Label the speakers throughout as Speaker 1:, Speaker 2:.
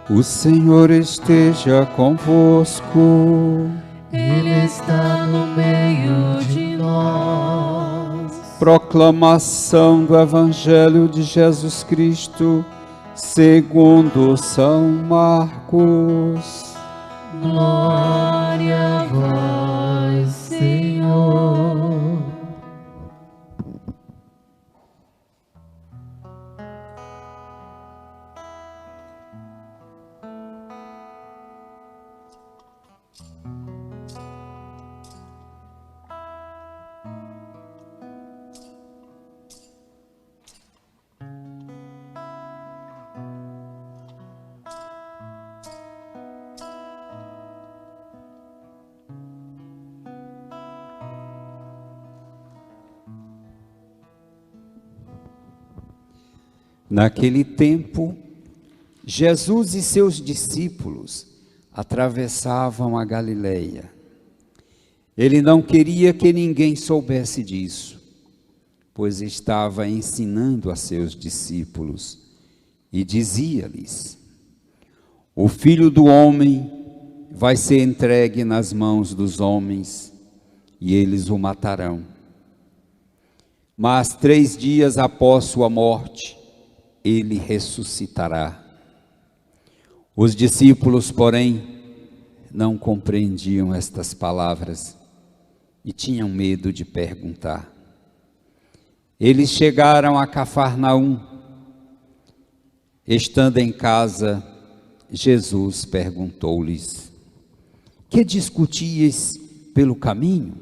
Speaker 1: O Senhor esteja convosco.
Speaker 2: Ele está no meio de nós.
Speaker 1: Proclamação do Evangelho de Jesus Cristo, segundo São Marcos.
Speaker 2: Glória a vós, Senhor.
Speaker 1: Naquele tempo, Jesus e seus discípulos atravessavam a Galileia. Ele não queria que ninguém soubesse disso, pois estava ensinando a seus discípulos e dizia-lhes: o Filho do Homem vai ser entregue nas mãos dos homens e eles o matarão. Mas 3 dias após sua morte, ele ressuscitará. Os discípulos, porém, não compreendiam estas palavras e tinham medo de perguntar. Eles chegaram a Cafarnaum. Estando em casa, Jesus perguntou-lhes: que discutíeis pelo caminho?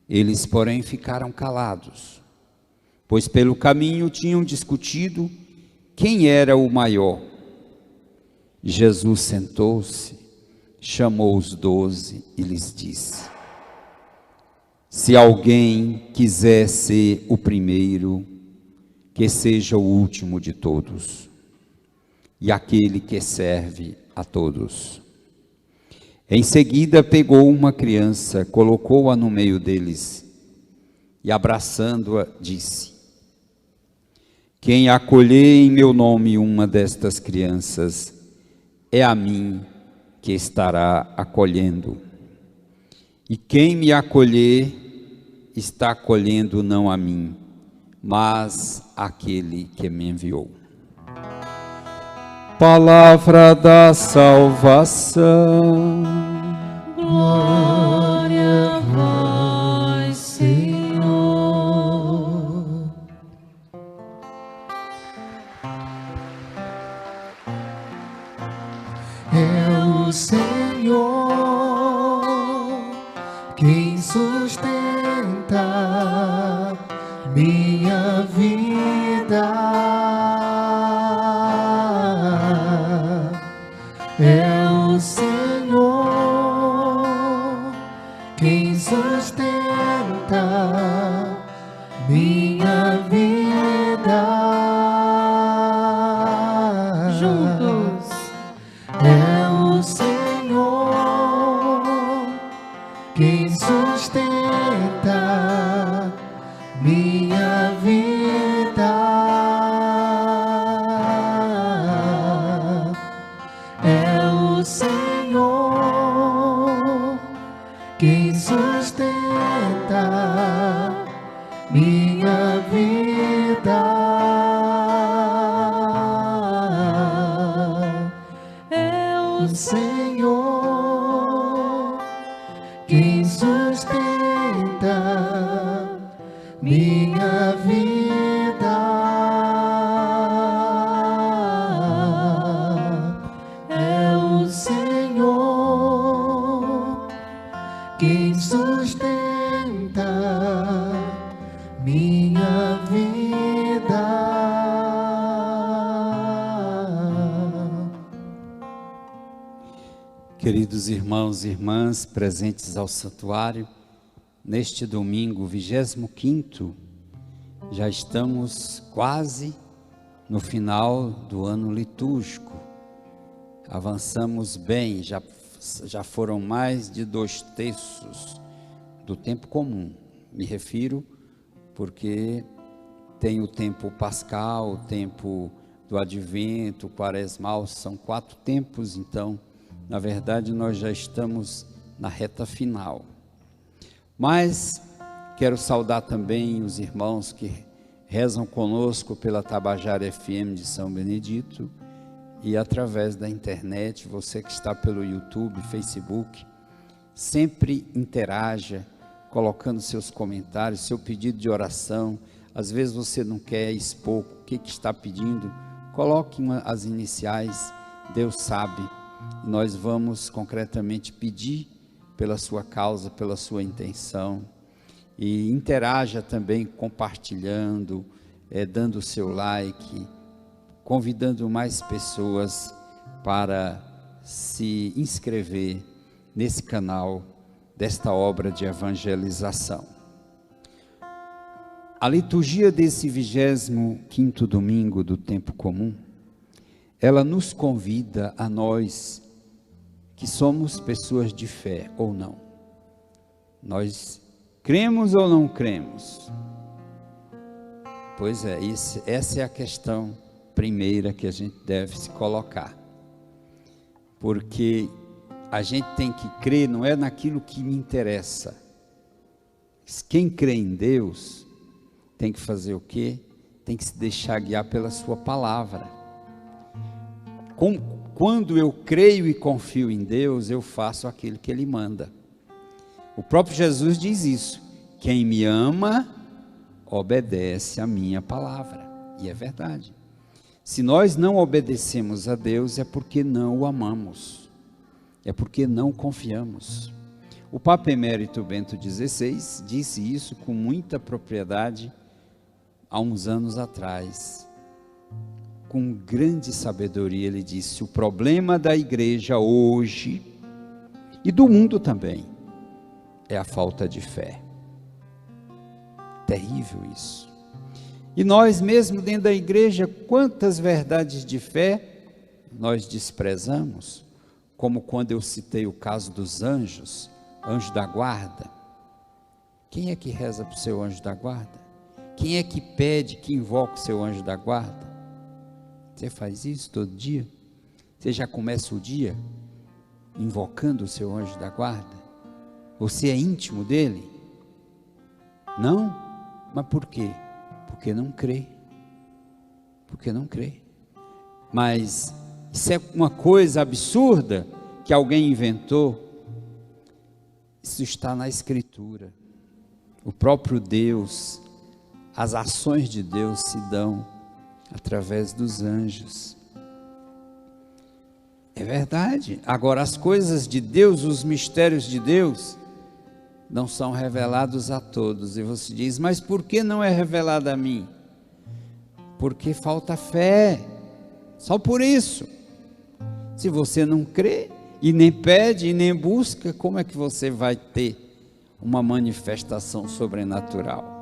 Speaker 1: Eles, porém, ficaram calados, pois pelo caminho tinham discutido quem era o maior. Jesus sentou-se, chamou os 12 e lhes disse: se alguém quiser ser o primeiro, que seja o último de todos, e aquele que serve a todos. Em seguida pegou uma criança, colocou-a no meio deles, e abraçando-a, disse: quem acolher em meu nome uma destas crianças, é a mim que estará acolhendo. E quem me acolher, está acolhendo não a mim, mas aquele que me enviou. Palavra da salvação.
Speaker 2: Glória a vós, Senhor. É o Senhor quem sustenta minha vida. É o Senhor quem sustenta minha vida. Juntos. É o Senhor quem sustenta minha vida. É o Senhor quem sustenta minha vida. É o Senhor quem sustenta minha vida. É o Senhor quem sustenta minha vida.
Speaker 1: Queridos irmãos e irmãs presentes ao santuário, neste domingo 25º, já estamos quase no final do ano litúrgico. Avançamos bem, já foram mais de 2/3 do tempo comum. Me refiro porque tem o tempo pascal, o tempo do Advento, Quaresmal, são 4 tempos, então, na verdade, nós já estamos na reta final. Mas quero saudar também os irmãos que rezam conosco pela Tabajara FM de São Benedito e através da internet, você que está pelo YouTube, Facebook, sempre interaja, colocando seus comentários, seu pedido de oração. Às vezes você não quer expor o que está pedindo, coloque as iniciais, Deus sabe. Nós vamos concretamente pedir pela sua causa, pela sua intenção. E interaja também compartilhando, dando o seu like, convidando mais pessoas para se inscrever nesse canal desta obra de evangelização. A liturgia desse 25º domingo do tempo comum, ela nos convida a nós que somos pessoas de fé ou não. Nós cremos ou não cremos? Pois é, essa é a questão primeira que a gente deve se colocar. Porque a gente tem que crer, não é naquilo que me interessa. Quem crê em Deus tem que fazer o quê? Tem que se deixar guiar pela sua palavra. Quando eu creio e confio em Deus, eu faço aquilo que Ele manda. O próprio Jesus diz isso: quem me ama, obedece a minha palavra. E é verdade. Se nós não obedecemos a Deus, é porque não o amamos. É porque não confiamos. O Papa Emérito Bento XVI disse isso com muita propriedade há uns anos atrás. Com grande sabedoria ele disse: o problema da igreja hoje, e do mundo também, é a falta de fé. Terrível isso. E nós mesmo dentro da igreja, quantas verdades de fé nós desprezamos? Como quando eu citei o caso dos anjos, anjo da guarda. Quem é que reza para o seu anjo da guarda? Quem é que pede, que invoca o seu anjo da guarda? Você faz isso todo dia? Você já começa o dia invocando o seu anjo da guarda? Você é íntimo dele? Não? Mas por quê? Porque não crê. Porque não crê. Mas isso é uma coisa absurda que alguém inventou. Isso está na Escritura. O próprio Deus, as ações de Deus se dão através dos anjos. É verdade. Agora, as coisas de Deus, os mistérios de Deus, não são revelados a todos. E você diz: mas por que não é revelado a mim? Porque falta fé. Só por isso. Se você não crê, e nem pede, e nem busca, como é que você vai ter uma manifestação sobrenatural?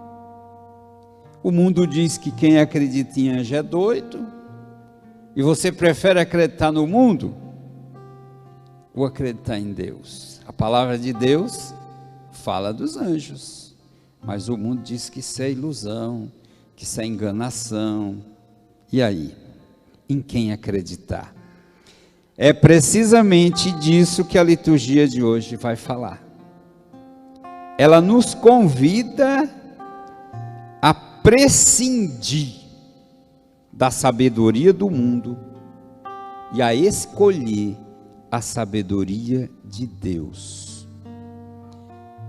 Speaker 1: O mundo diz que quem acredita em anjo é doido, e você prefere acreditar no mundo ou acreditar em Deus? A palavra de Deus fala dos anjos, mas o mundo diz que isso é ilusão, que isso é enganação. E aí? Em quem acreditar? É precisamente disso que a liturgia de hoje vai falar. Ela nos convida a prescindir da sabedoria do mundo e a escolher a sabedoria de Deus.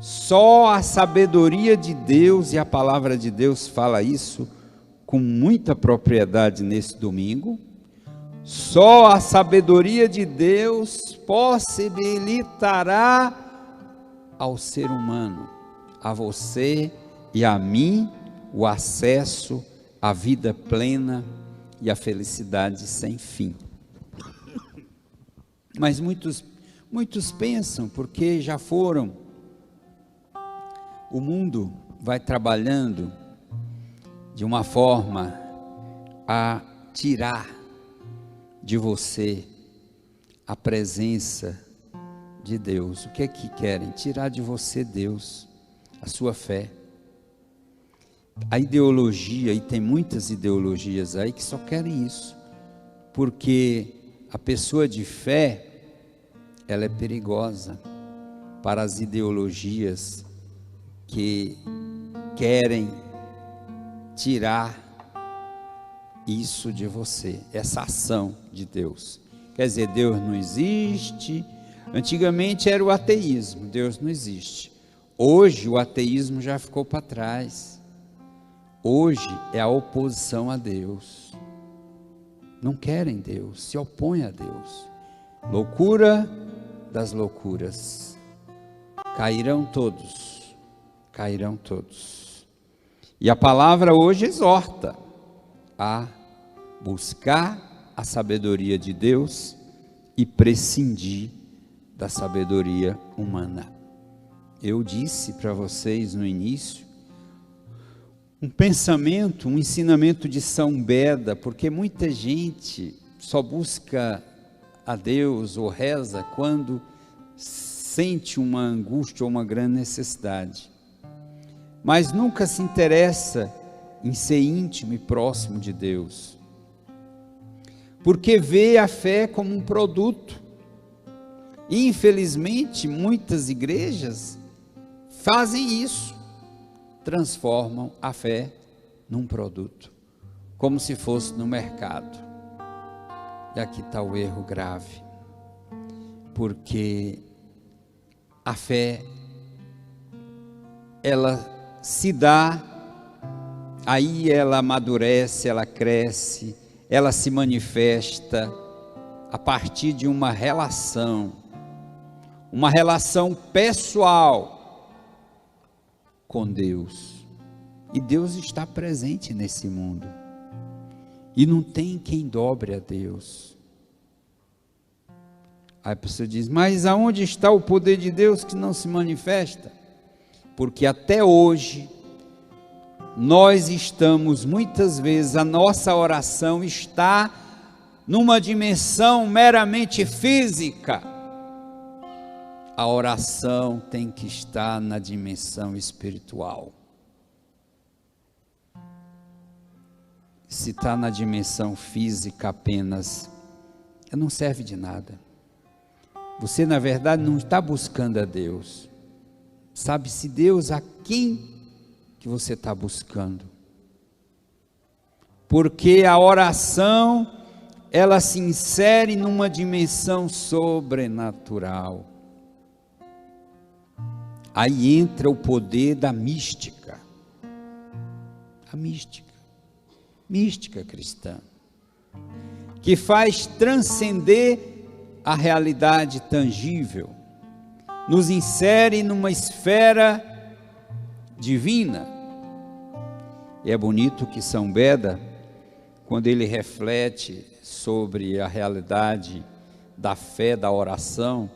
Speaker 1: Só a sabedoria de Deus, e a palavra de Deus fala isso com muita propriedade nesse domingo. Só a sabedoria de Deus possibilitará ao ser humano, a você e a mim, o acesso à vida plena e à felicidade sem fim. Mas muitos pensam, porque já foram. O mundo vai trabalhando de uma forma a tirar de você a presença de Deus. O que é que querem? Tirar de você Deus, a sua fé. A ideologia, e tem muitas ideologias aí que só querem isso, porque a pessoa de fé, ela é perigosa para as ideologias que querem tirar isso de você, essa ação de Deus. Quer dizer, Deus não existe. Antigamente era o ateísmo, Deus não existe. Hoje o ateísmo já ficou para trás. Hoje é a oposição a Deus. Não querem Deus, se opõem a Deus. Loucura das loucuras. Cairão todos, cairão todos. E a palavra hoje exorta a buscar a sabedoria de Deus e prescindir da sabedoria humana. Eu disse para vocês no início, um pensamento, um ensinamento de São Beda, porque muita gente só busca a Deus ou reza quando sente uma angústia ou uma grande necessidade, mas nunca se interessa em ser íntimo e próximo de Deus, porque vê a fé como um produto. E infelizmente muitas igrejas fazem isso, transformam a fé num produto, como se fosse no mercado. E aqui está o erro grave, porque a fé, ela se dá, aí ela amadurece, ela cresce, ela se manifesta a partir de uma relação pessoal com Deus. E Deus está presente nesse mundo. E não tem quem dobre a Deus. Aí a pessoa diz, mas aonde está o poder de Deus que não se manifesta? Porque até hoje, nós estamos, muitas vezes, a nossa oração está numa dimensão meramente física. A oração tem que estar na dimensão espiritual. Se está na dimensão física apenas, não serve de nada. Você, na verdade, não está buscando a Deus. Sabe-se Deus a quem que você está buscando? Porque a oração, ela se insere numa dimensão sobrenatural. Aí entra o poder da mística. A mística cristã, que faz transcender a realidade tangível, nos insere numa esfera divina. E é bonito que São Beda, quando ele reflete sobre a realidade da fé, da oração,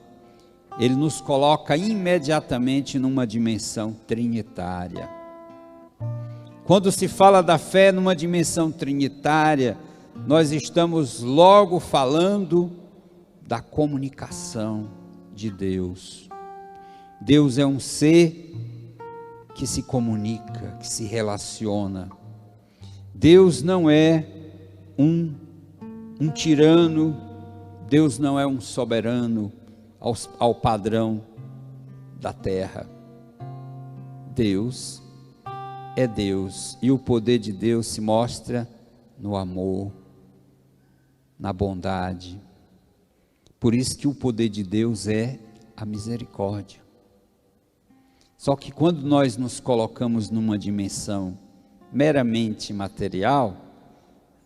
Speaker 1: ele nos coloca imediatamente numa dimensão trinitária. Quando se fala da fé numa dimensão trinitária, nós estamos logo falando da comunicação de Deus. Deus é um ser que se comunica, que se relaciona. Deus não é um tirano, Deus não é um soberano ao padrão da terra. Deus é Deus, e o poder de Deus se mostra no amor, na bondade. Por isso que o poder de Deus é a misericórdia. Só que quando nós nos colocamos numa dimensão meramente material,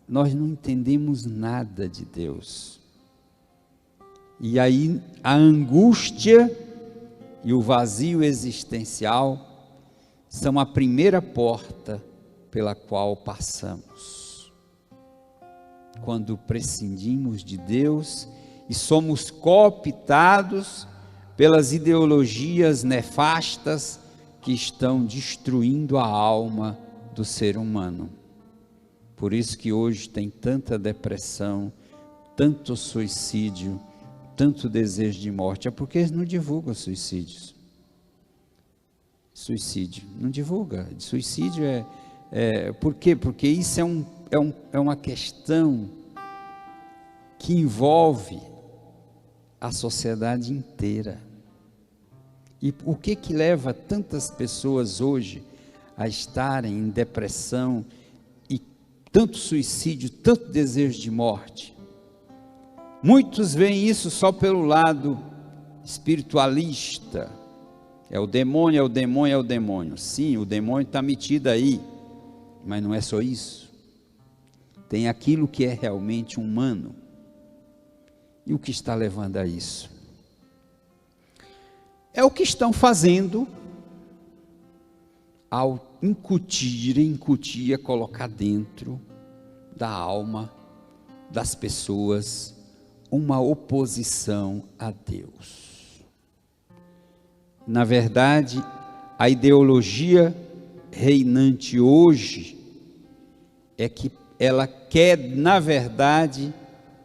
Speaker 1: nós não entendemos nada de Deus. E aí a angústia e o vazio existencial são a primeira porta pela qual passamos. Quando prescindimos de Deus e somos cooptados pelas ideologias nefastas que estão destruindo a alma do ser humano. Por isso que hoje tem tanta depressão, tanto suicídio, tanto desejo de morte. É porque eles não divulgam suicídios. Suicídio, não divulga. Suicídio por quê? Porque isso é uma questão que envolve a sociedade inteira. E o que leva tantas pessoas hoje a estarem em depressão e tanto suicídio, tanto desejo de morte? Muitos veem isso só pelo lado espiritualista. É o demônio, é o demônio, é o demônio. Sim, o demônio está metido aí, mas não é só isso. Tem aquilo que é realmente humano. E o que está levando a isso? É o que estão fazendo ao incutir, colocar dentro da alma das pessoas uma oposição a Deus. Na verdade, a ideologia reinante hoje é que ela quer, na verdade,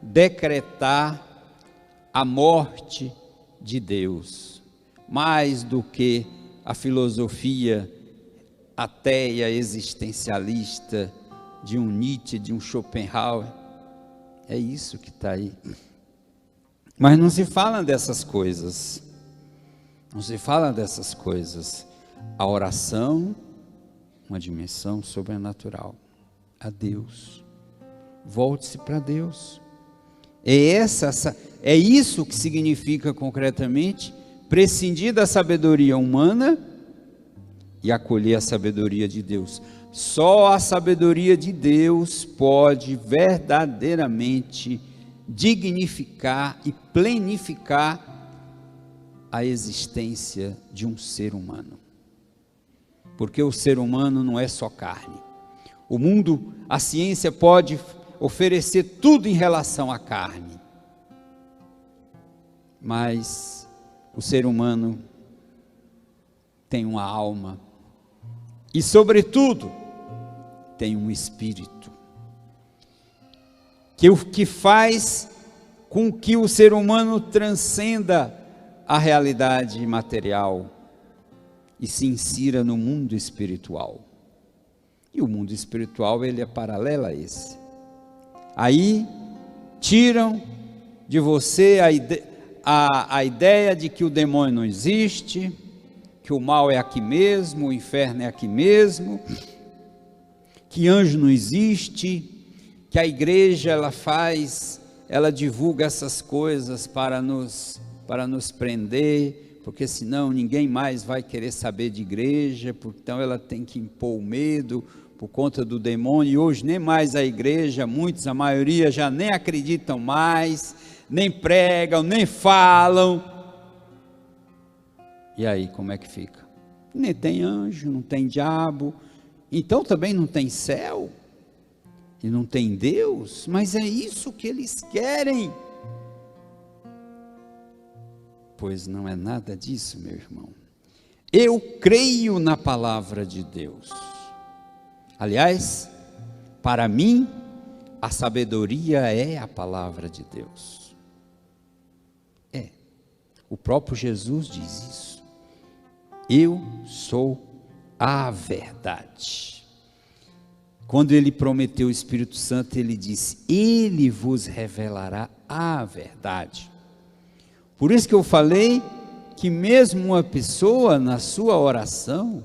Speaker 1: decretar a morte de Deus, mais do que a filosofia ateia existencialista de um Nietzsche, de um Schopenhauer. É isso que está aí. Mas não se fala dessas coisas. Não se fala dessas coisas. A oração, uma dimensão sobrenatural. A Deus. Volte-se para Deus. É isso que significa concretamente prescindir da sabedoria humana e acolher a sabedoria de Deus. Só a sabedoria de Deus pode verdadeiramente dignificar e plenificar a existência de um ser humano. Porque o ser humano não é só carne. O mundo, a ciência pode oferecer tudo em relação à carne. Mas o ser humano tem uma alma e, sobretudo, tem um espírito, que o que faz com que o ser humano transcenda a realidade material e se insira no mundo espiritual. E o mundo espiritual, ele é paralelo a esse. Aí tiram de você a ideia de que o demônio não existe, que o mal é aqui mesmo, o inferno é aqui mesmo, que anjo não existe, que a igreja ela divulga essas coisas para nos prender, porque senão ninguém mais vai querer saber de igreja, então ela tem que impor o medo por conta do demônio. E hoje nem mais a igreja, muitos, a maioria já nem acreditam mais, nem pregam, nem falam. E aí, como é que fica? Nem tem anjo, não tem diabo, então também não tem céu, e não tem Deus, mas é isso que eles querem. Pois não é nada disso, meu irmão. Eu creio na palavra de Deus. Aliás, para mim, a sabedoria é a palavra de Deus. O próprio Jesus diz isso. Eu sou a verdade. Quando ele prometeu o Espírito Santo, ele disse: ele vos revelará a verdade. Por isso que eu falei que mesmo uma pessoa, na sua oração,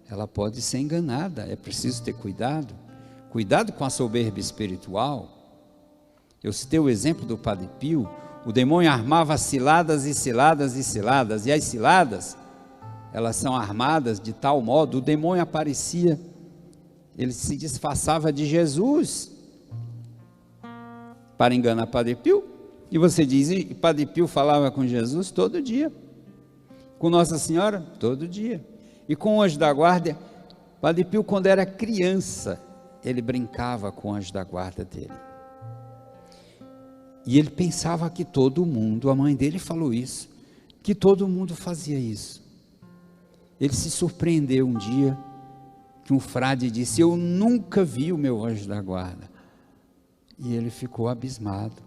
Speaker 1: ela pode ser enganada. É preciso ter cuidado. Cuidado com a soberba espiritual. Eu citei o exemplo do Padre Pio. O demônio armava ciladas e ciladas e ciladas. E as ciladas, elas são armadas de tal modo, o demônio aparecia, ele se disfarçava de Jesus para enganar Padre Pio. E você diz, e Padre Pio falava com Jesus todo dia, com Nossa Senhora todo dia, e com o anjo da guarda. Padre Pio, quando era criança, ele brincava com o anjo da guarda dele, e ele pensava que todo mundo, a mãe dele falou isso, que todo mundo fazia isso. Ele se surpreendeu um dia, que um frade disse: eu nunca vi o meu anjo da guarda. E ele ficou abismado.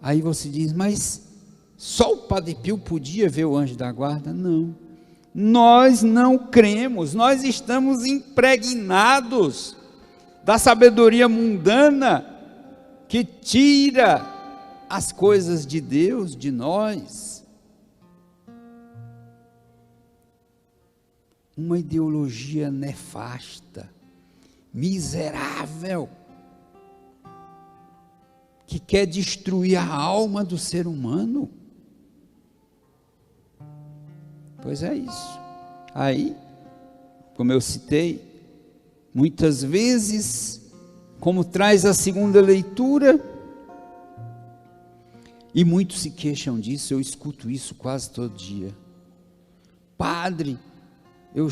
Speaker 1: Aí você diz: mas só o Padre Pio podia ver o anjo da guarda? Não, nós não cremos, nós estamos impregnados da sabedoria mundana, que tira as coisas de Deus, de nós. Uma ideologia nefasta, miserável, que quer destruir a alma do ser humano. Pois é isso. Aí, como eu citei, muitas vezes, como traz a segunda leitura, e muitos se queixam disso, eu escuto isso quase todo dia. Padre, eu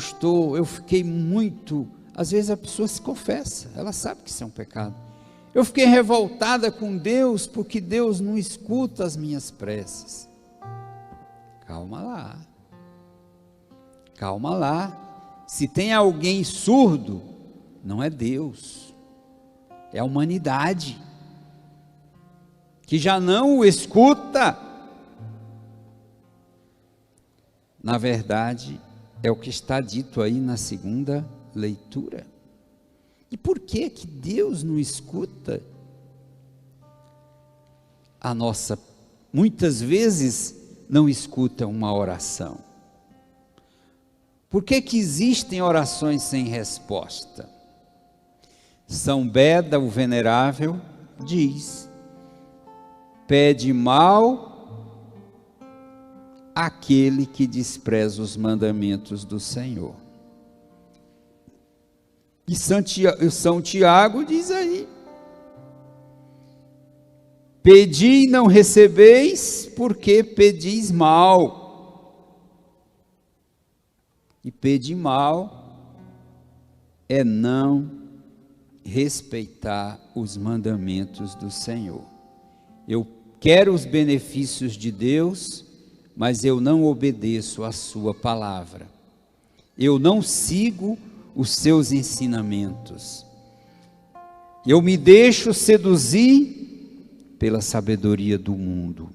Speaker 1: fiquei muito, às vezes a pessoa se confessa, ela sabe que isso é um pecado. Eu fiquei revoltada com Deus, porque Deus não escuta as minhas preces. Calma lá. Calma lá. Se tem alguém surdo, não é Deus, é a humanidade, que já não o escuta. Na verdade, é o que está dito aí na segunda leitura. E por que que Deus não escuta a nossa, muitas vezes não escuta uma oração? Por que que existem orações sem resposta? São Beda, o venerável, diz: pede mal aquele que despreza os mandamentos do Senhor. E São Tiago diz aí: pedi e não recebeis, porque pedis mal. E pedir mal é não respeitar os mandamentos do Senhor. Eu quero os benefícios de Deus, mas eu não obedeço a sua palavra. Eu não sigo os seus ensinamentos. Eu me deixo seduzir pela sabedoria do mundo.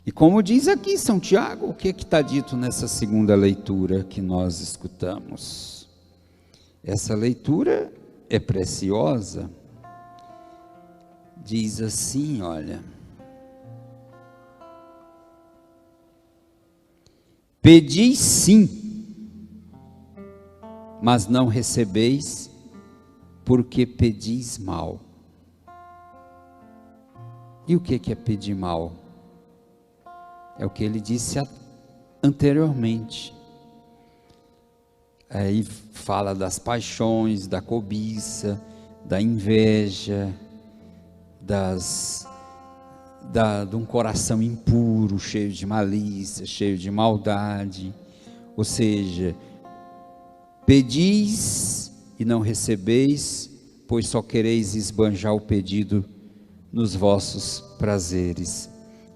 Speaker 1: E como diz aqui São Tiago, o que está dito nessa segunda leitura que nós escutamos? Essa leitura é preciosa. Diz assim, olha: pedi sim, mas não recebeis, porque pedis mal. E o que é pedir mal? É o que ele disse anteriormente. Aí fala das paixões, da cobiça, da inveja, de um coração impuro, cheio de malícia, cheio de maldade. Ou seja, pedis e não recebeis, pois só quereis esbanjar o pedido nos vossos prazeres.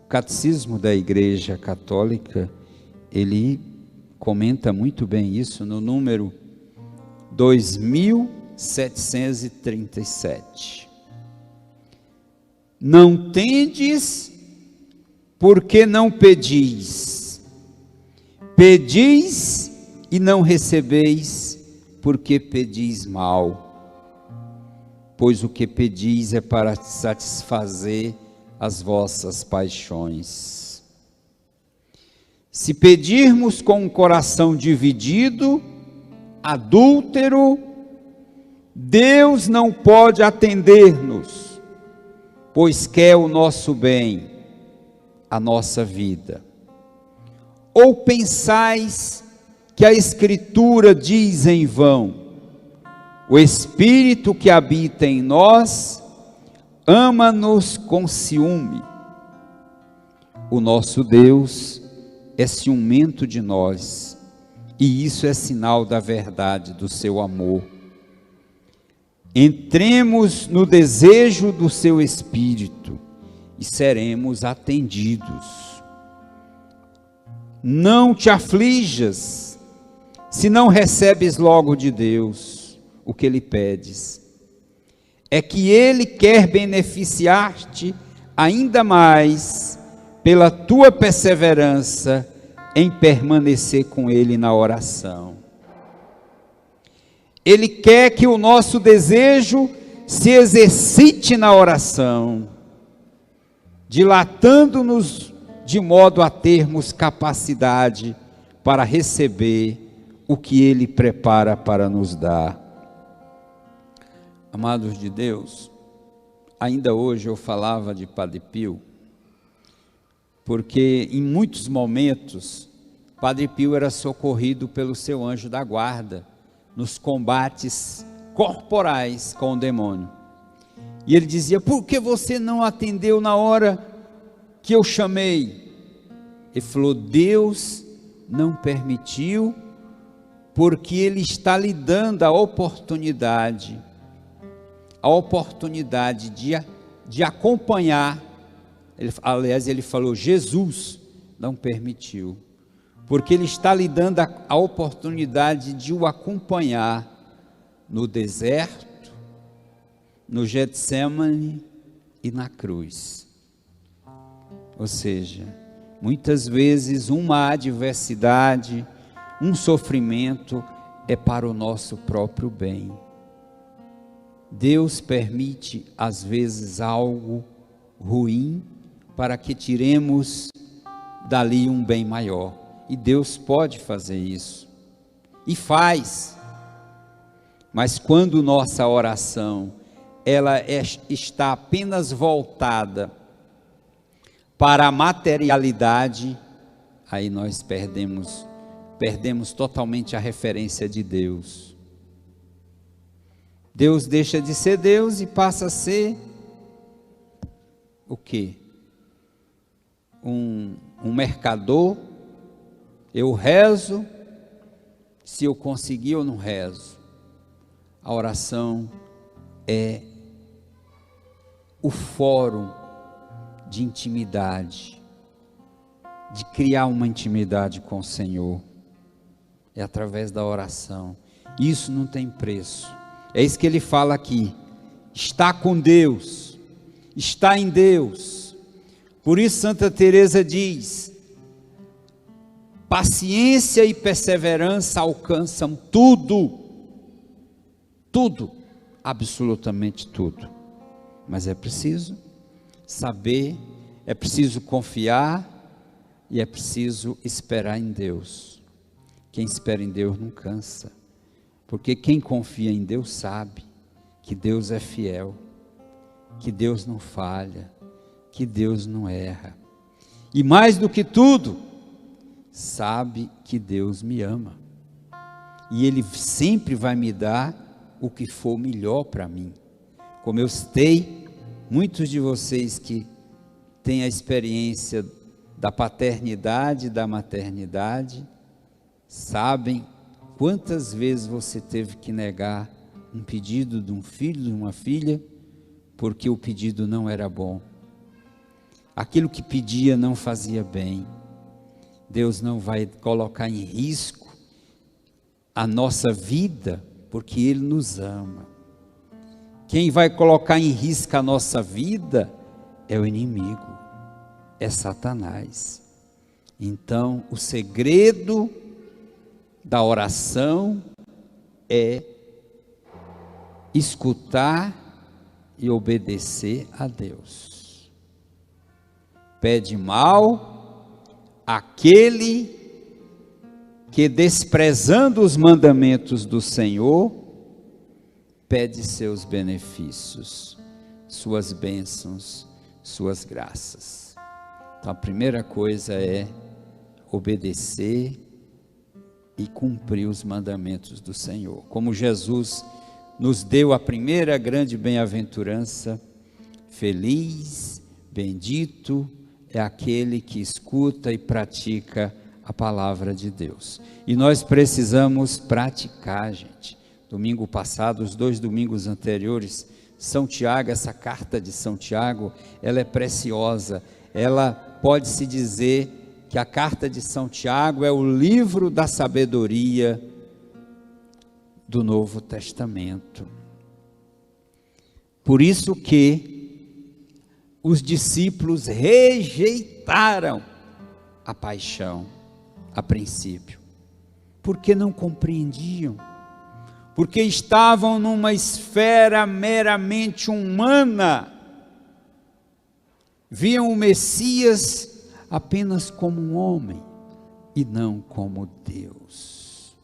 Speaker 1: O Catecismo da Igreja Católica, ele comenta muito bem isso no número 2737. Não tendes, porque não pedis. Pedis e não recebeis, porque pedis mal. Pois o que pedis é para satisfazer as vossas paixões. Se pedirmos com um coração dividido, adúltero, Deus não pode atender-nos, pois quer o nosso bem, a nossa vida. Ou pensais que a Escritura diz em vão: o Espírito que habita em nós ama-nos com ciúme. O nosso Deus é ciumento de nós, e isso é sinal da verdade do seu amor. Entremos no desejo do seu Espírito e seremos atendidos. Não te aflijas, se não recebes logo de Deus o que lhe pedes. É que Ele quer beneficiar-te ainda mais pela tua perseverança em permanecer com Ele na oração. Ele quer que o nosso desejo se exercite na oração. dilatando-nos de modo a termos capacidade para receber o que Ele prepara para nos dar. Amados de Deus, ainda hoje eu falava de Padre Pio, porque em muitos momentos Padre Pio era socorrido pelo seu anjo da guarda nos combates corporais com o demônio. E ele dizia: por que você não atendeu na hora que eu chamei? Ele falou: Deus não permitiu, porque Ele está lhe dando a oportunidade de acompanhar. Aliás, ele falou: Jesus não permitiu, porque Ele está lhe dando a oportunidade de o acompanhar no deserto, no Getsemane e na cruz. Ou seja, muitas vezes uma adversidade, um sofrimento é para o nosso próprio bem. Deus permite às vezes algo ruim para que tiremos dali um bem maior. E Deus pode fazer isso, e faz. Mas quando nossa oração está apenas voltada para a materialidade, aí nós perdemos totalmente a referência de Deus. Deus deixa de ser Deus e passa a ser o quê? Um mercador. Eu rezo, se eu conseguir eu não rezo. A oração é o fórum de intimidade, de criar uma intimidade com o Senhor. É através da oração. Isso não tem preço. É isso que ele fala aqui. Está com Deus, está em Deus. Por isso Santa Teresa diz: paciência e perseverança alcançam tudo, absolutamente tudo. Mas é preciso saber, é preciso confiar e é preciso esperar em Deus. Quem espera em Deus não cansa, porque quem confia em Deus sabe que Deus é fiel, que Deus não falha, que Deus não erra. E mais do que tudo, sabe que Deus me ama, e Ele sempre vai me dar o que for melhor para mim. Como eu citei, muitos de vocês que têm a experiência da paternidade e da maternidade, sabem quantas vezes você teve que negar um pedido de um filho, de uma filha, porque o pedido não era bom, aquilo que pedia não fazia bem. Deus não vai colocar em risco a nossa vida, porque Ele nos ama. Quem vai colocar em risco a nossa vida é o inimigo, é Satanás. Então, o segredo da oração é escutar e obedecer a Deus. Pede mal aquele que, desprezando os mandamentos do Senhor, pede seus benefícios, suas bênçãos, suas graças. Então a primeira coisa é obedecer e cumprir os mandamentos do Senhor. Como Jesus nos deu a primeira grande bem-aventurança: feliz, bendito é aquele que escuta e pratica a palavra de Deus. E nós precisamos praticar, gente. Domingo passado, os 2 domingos anteriores, São Tiago, essa carta de São Tiago, ela é preciosa. Ela pode-se dizer que a carta de São Tiago é o livro da sabedoria do Novo Testamento. Por isso que os discípulos rejeitaram a paixão a princípio, porque não compreendiam, porque estavam numa esfera meramente humana, viam o Messias apenas como um homem e não como Deus.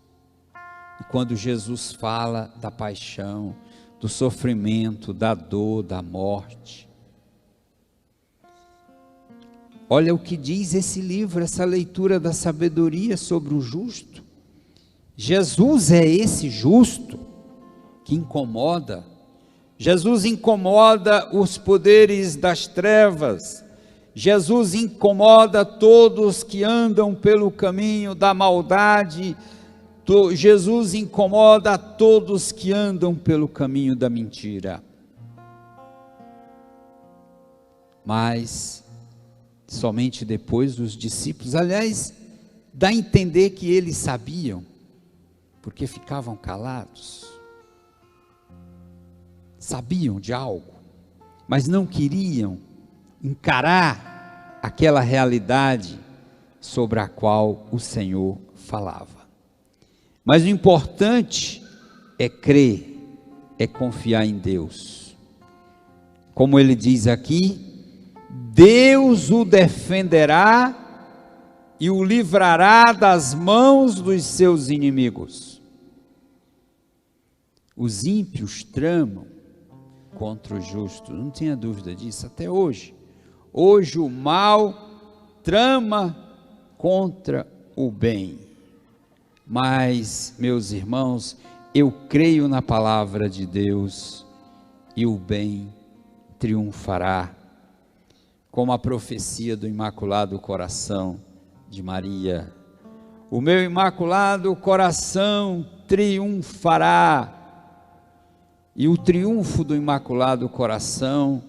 Speaker 1: E quando Jesus fala da paixão, do sofrimento, da dor, da morte, olha o que diz esse livro, essa leitura da sabedoria sobre o justo. Jesus é esse justo que incomoda. Jesus incomoda os poderes das trevas. Jesus incomoda todos que andam pelo caminho da maldade. Jesus incomoda todos que andam pelo caminho da mentira. Mas somente depois os discípulos, aliás, dá a entender que eles sabiam, porque ficavam calados. Sabiam de algo, mas não queriam encarar aquela realidade sobre a qual o Senhor falava. Mas o importante é crer, é confiar em Deus. Como ele diz aqui, Deus o defenderá e o livrará das mãos dos seus inimigos. Os ímpios tramam contra o justo, não tenha dúvida disso, até hoje. Hoje o mal trama contra o bem. Mas, meus irmãos, eu creio na palavra de Deus e o bem triunfará, como a profecia do Imaculado Coração de Maria. O meu Imaculado Coração triunfará. E o triunfo do Imaculado Coração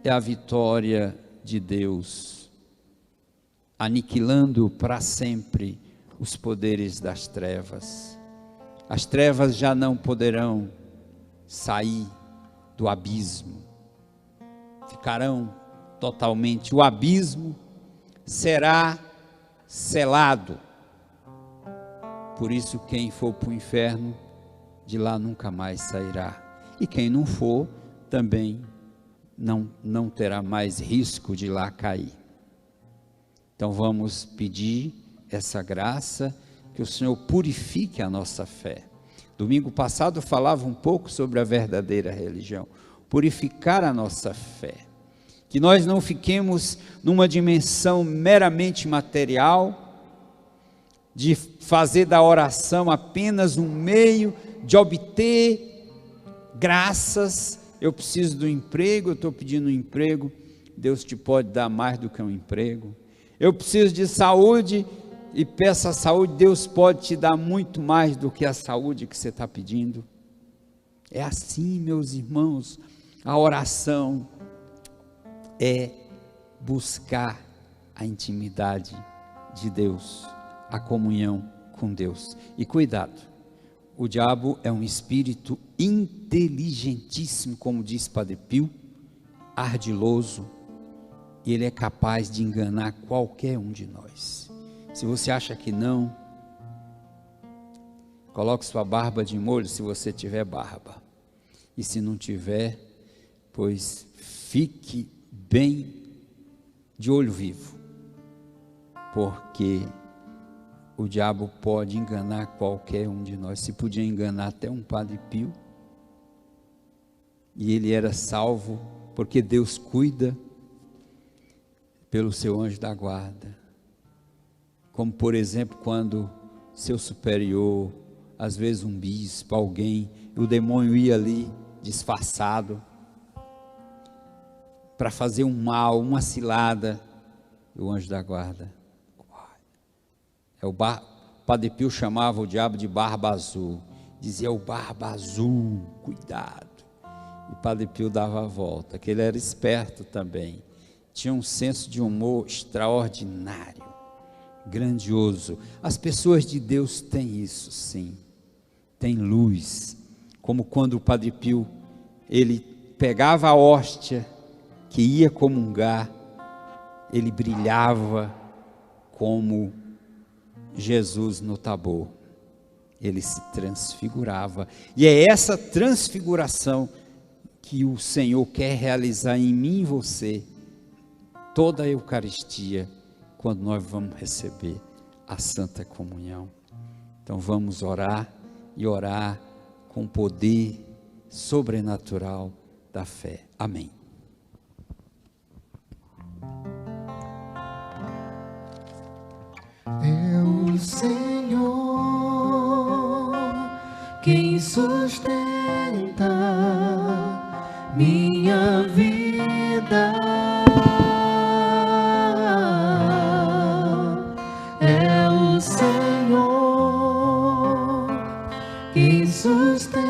Speaker 1: é a vitória de Deus, aniquilando para sempre os poderes das trevas. As trevas já não poderão sair do abismo, ficarão totalmente, o abismo será selado. Por isso, quem for para o inferno, de lá nunca mais sairá. E quem não for, também não terá mais risco de lá cair. Então vamos pedir essa graça, que o Senhor purifique a nossa fé. Domingo passado eu falava um pouco sobre a verdadeira religião, purificar a nossa fé, que nós não fiquemos numa dimensão meramente material, de fazer da oração apenas um meio de obter graças. Eu preciso do emprego, eu estou pedindo um emprego, Deus te pode dar mais do que um emprego. Eu preciso de saúde e peço a saúde, Deus pode te dar muito mais do que a saúde que você está pedindo. É assim, meus irmãos, a oração é buscar a intimidade de Deus, a comunhão com Deus. E cuidado, o diabo é um espírito inteligentíssimo, como diz Padre Pio, ardiloso, e ele é capaz de enganar qualquer um de nós. Se você acha que não, coloque sua barba de molho se você tiver barba, e se não tiver, pois fique bem de olho vivo, porque o diabo pode enganar qualquer um de nós. Se podia enganar até um Padre Pio, e ele era salvo porque Deus cuida pelo seu anjo da guarda. Como por exemplo, quando seu superior, às vezes um bispo, alguém, o demônio ia ali disfarçado para fazer um mal, uma cilada, o anjo da guarda, o Padre Pio chamava o diabo de barba azul, dizia: o barba azul, cuidado. E Padre Pio dava a volta, que ele era esperto também, tinha um senso de humor extraordinário, grandioso. As pessoas de Deus têm isso, sim, tem luz, como quando o Padre Pio, ele pegava a hóstia que ia comungar, ele brilhava como Jesus no Tabor, ele se transfigurava, e é essa transfiguração que o Senhor quer realizar em mim e você, toda a Eucaristia, quando nós vamos receber a Santa Comunhão. Então vamos orar, e orar com o poder sobrenatural da fé. Amém.
Speaker 2: É o Senhor quem sustenta minha vida. É o Senhor quem sustenta